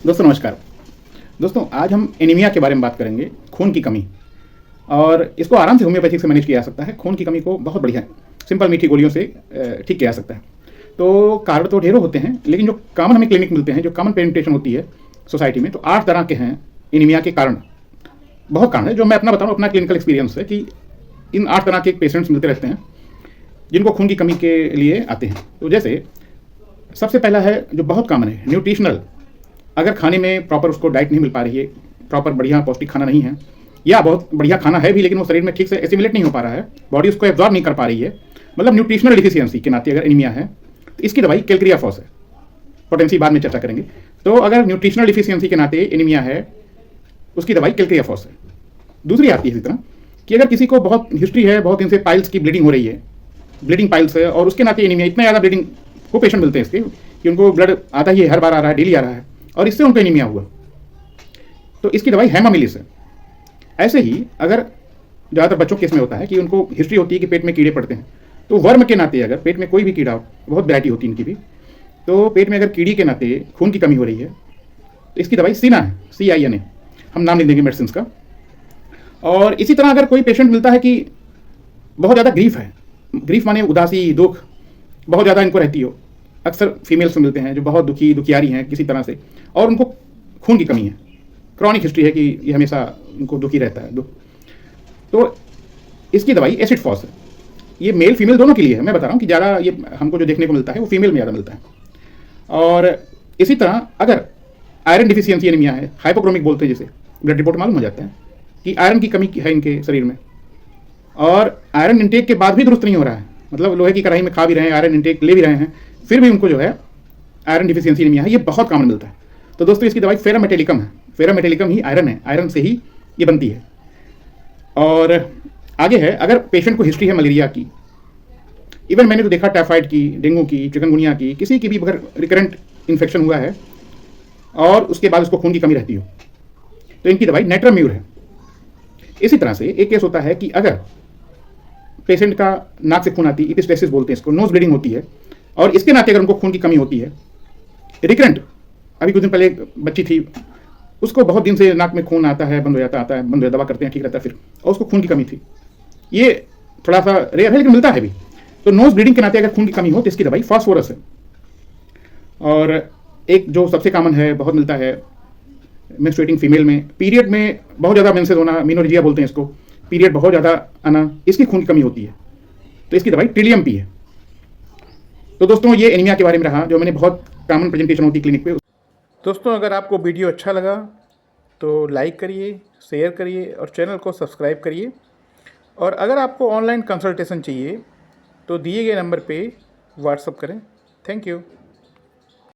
दोस्तों नमस्कार। दोस्तों आज हम एनीमिया के बारे में बात करेंगे, खून की कमी। और इसको आराम से होम्योपैथिक से मैनेज किया जा सकता है। खून की कमी को बहुत बढ़िया सिंपल मीठी गोलियों से ठीक किया जा सकता है। तो कारण तो ढेरों होते हैं, लेकिन जो कॉमन हमें क्लिनिक मिलते हैं, जो कॉमन प्रेजेंटेशन होती है सोसाइटी में, तो 8 तरह के हैं एनीमिया के कारण। बहुत कारण है जो मैं अपना बताऊँ, अपना क्लिनिकल एक्सपीरियंस है कि इन 8 तरह के पेशेंट्स मिलते रहते हैं जिनको खून की कमी के लिए आते हैं। तो जैसे सबसे पहला है जो बहुत कॉमन है, न्यूट्रिशनल। अगर खाने में प्रॉपर उसको डाइट नहीं मिल पा रही है, प्रॉपर बढ़िया पौष्टिक खाना नहीं है, या बहुत बढ़िया खाना है भी लेकिन वो शरीर में ठीक से एसिमिलेट नहीं हो पा रहा है, बॉडी उसको एब्जॉर्ब नहीं कर पा रही है, मतलब न्यूट्रिशनल डिफिशियंसी के नाते अगर एनीमिया है तो इसकी दवाई कैल्क्रियाफॉस है। पोटेंसी बाद में चर्चा करेंगे। तो अगर न्यूट्रिशनल डिफिशियंसी के नाते एनीमिया है, उसकी दवाई कैल्क्रियाफॉस है। दूसरी आती है इसी तरह कि अगर किसी को बहुत हिस्ट्री है, बहुत दिन से पाइल्स की ब्लीडिंग हो रही है, ब्लीडिंग पाइल्स है, और उसके नाते एनीमिया, इतना ज़्यादा ब्लीडिंग को पेशेंट मिलते हैं इसके कि उनको ब्लड आता ही है, हर बार आ रहा है, डेली आ रहा है, और इससे उनको एनीमिया हुआ, तो इसकी दवाई हेमामिलिस है। ऐसे ही अगर ज़्यादातर बच्चों के केस में होता है कि उनको हिस्ट्री होती है कि पेट में कीड़े पड़ते हैं, तो वर्म के नाते अगर पेट में कोई भी कीड़ा हो, बहुत वैरायटी होती है इनकी भी, तो पेट में अगर कीड़ी के नाते खून की कमी हो रही है तो इसकी दवाई सीना है, CINA। हम नाम लिख देंगे मेडिसिन का। और इसी तरह अगर कोई पेशेंट मिलता है कि बहुत ज़्यादा ग्रीफ है, ग्रीफ माने उदासी, दुख बहुत ज़्यादा इनको रहती हो, अक्सर फीमेल्स में मिलते हैं जो बहुत दुखियारी हैं किसी तरह से, और उनको खून की कमी है, क्रॉनिक हिस्ट्री है कि ये हमेशा उनको दुखी रहता है, दुख, तो इसकी दवाई एसिड फॉस है। ये मेल फीमेल दोनों के लिए है, मैं बता रहा हूँ कि ज़्यादा ये हमको जो देखने को मिलता है वो फीमेल में ज़्यादा मिलता है। और इसी तरह अगर आयरन डिफिशियंसी एनीमिया है, हाइपोक्रोमिक बोलते हैं जिसे, ब्लड रिपोर्ट मालूम हो जाता है कि आयरन की कमी है इनके शरीर में, और आयरन इंटेक के बाद भी दुरुस्त नहीं हो रहा है, मतलब लोहे की कढ़ाई में खा भी रहे हैं, आयरन इंटेक ले भी रहे हैं, फिर भी उनको जो है आयरन डिफिशियंसी एनीमिया है। ये बहुत कॉमन मिलता है। तो दोस्तों इसकी दवाई फेरामेटेलिकम है। फेरामेटेलिकम ही आयरन है, आयरन से ही ये बनती है। और आगे है, अगर पेशेंट को हिस्ट्री है मलेरिया की, इवन मैंने तो देखा टाइफाइड की, डेंगू की, चिकनगुनिया की, किसी की भी अगर रिकरेंट इन्फेक्शन हुआ है और उसके बाद उसको खून की कमी रहती हो, तो इनकी दवाई नेट्राम्यूर है। इसी तरह से एक केस होता है कि अगर पेशेंट का नाक से खून आती, इपिस्टेसिस बोलते हैं इसको, नोज ब्लीडिंग होती है, और इसके नाते अगर उनको खून की कमी होती है रिकरेंट, अभी कुछ दिन पहले एक बच्ची थी, उसको बहुत दिन से नाक में खून आता है, बंद हो जाता, आता है, बंद हो जाता, दवा करते हैं, ठीक रहता है, फिर और उसको खून की कमी थी। ये थोड़ा सा रेयर है लेकिन मिलता है भी। तो नोज ब्लीडिंग के नाते अगर खून की कमी हो तो इसकी दवाई फास्फोरस है। और एक जो सबसे कॉमन है, बहुत मिलता है मेंस्ट्रुएटिंग फीमेल में, पीरियड में बहुत ज़्यादा मेंसेस होना, मीनोरेजिया बोलते हैं इसको, पीरियड बहुत ज़्यादा आना, इसकी खून की कमी होती है, तो इसकी दवाई ट्रिलियम पी है। तो दोस्तों ये एनीमिया के बारे में रहा, जो मैंने बहुत कॉमन प्रेजेंटेशन होती क्लिनिक पे। दोस्तों अगर आपको वीडियो अच्छा लगा तो लाइक करिए, शेयर करिए और चैनल को सब्सक्राइब करिए। और अगर आपको ऑनलाइन कंसल्टेशन चाहिए तो दिए गए नंबर पे व्हाट्सअप करें। Thank you.